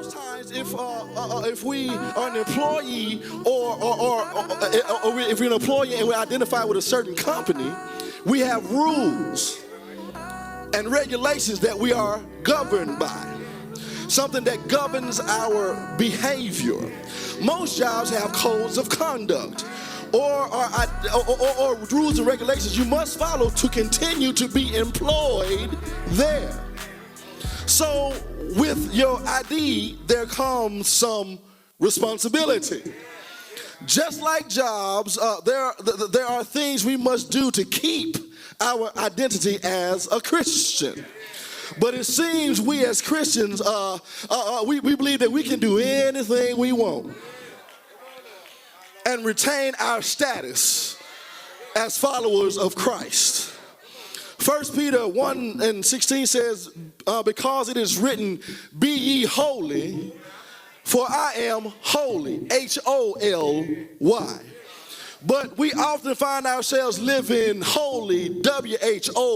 Most times, if we are an employee or if we're an employee and we identify with a certain company, we have rules and regulations that we are governed by. Something that governs our behavior. Most jobs have codes of conduct or rules and regulations you must follow to continue to be employed there. So with your ID, there comes some responsibility. Just like jobs, there are things we must do to keep our identity as a Christian. But it seems we as Christians, we believe that we can do anything we want and retain our status as followers of Christ. 1 Peter 1:16 says, because it is written, be ye holy, for I am holy, H-O-L-Y. But we often find ourselves living holy, W-H-O-L-L-Y,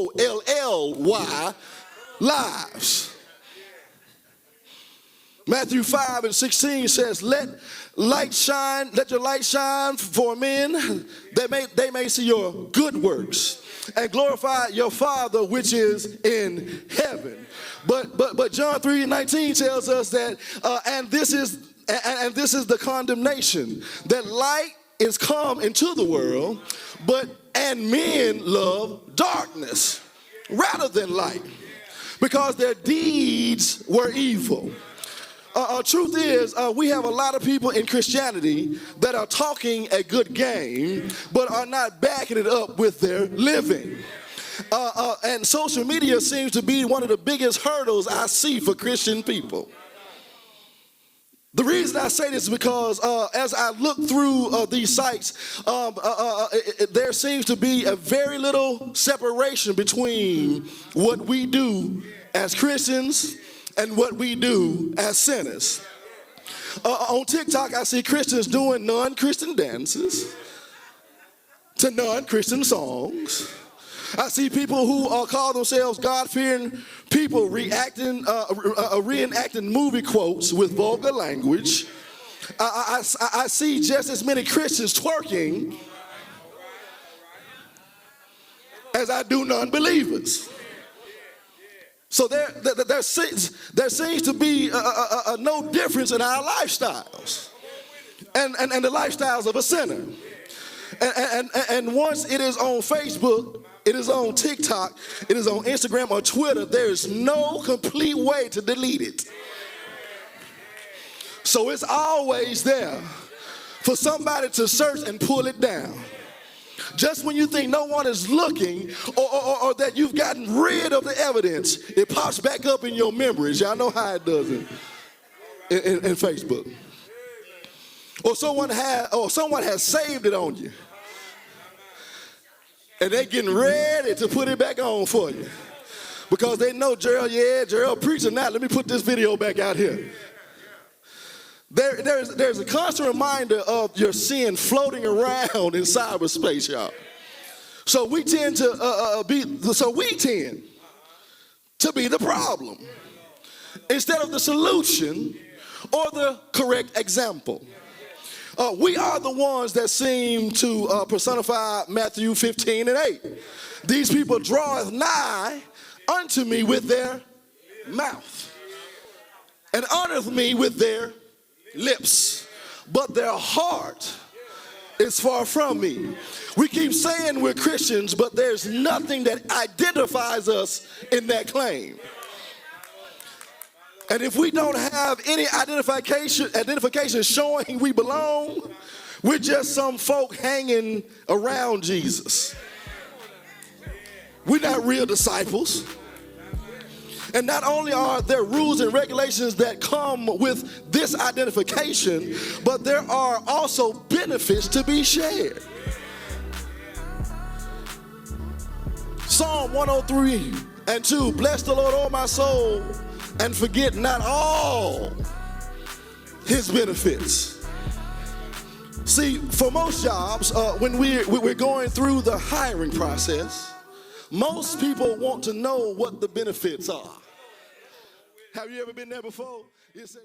lives. Matthew 5:16 says, let your light shine for men, they may see your good works and glorify your Father which is in heaven. But John 3:19 tells us that, and this is the condemnation, that light is come into the world, and men love darkness rather than light, because their deeds were evil. Truth is, we have a lot of people in Christianity that are talking a good game, but are not backing it up with their living. And social media seems to be one of the biggest hurdles I see for Christian people. The reason I say this is because as I look through these sites, there seems to be a very little separation between what we do as Christians and what we do as sinners. On TikTok, I see Christians doing non-Christian dances to non-Christian songs. I see people who call themselves God-fearing people reenacting movie quotes with vulgar language. I see just as many Christians twerking as I do non-believers. So there seems to be no difference in our lifestyles and the lifestyles of a sinner. And once it is on Facebook, it is on TikTok, it is on Instagram or Twitter, there is no complete way to delete it. So it's always there for somebody to search and pull it down. Just when you think no one is looking or that you've gotten rid of the evidence, it pops back up in your memories. Y'all know how it does it in Facebook. Or someone has saved it on you. And they're getting ready to put it back on for you. Because they know Jerroll preaching now. Let me put this video back out here. There's a constant reminder of your sin floating around in cyberspace, y'all. So we tend to be the problem instead of the solution or the correct example. We are the ones that seem to personify Matthew 15:8. These people draweth nigh unto me with their mouth and honoreth me with their lips, but their heart is far from me. We keep saying we're Christians, but there's nothing that identifies us in that claim. And if we don't have any identification showing we belong, we're just some folk hanging around Jesus. We're not real disciples. And not only are there rules and regulations that come with this identification, but there are also benefits to be shared. Psalm 103:2, bless the Lord, O my soul, and forget not all his benefits. See, for most jobs, when we're going through the hiring process, most people want to know what the benefits are. Have you ever been there before? You say,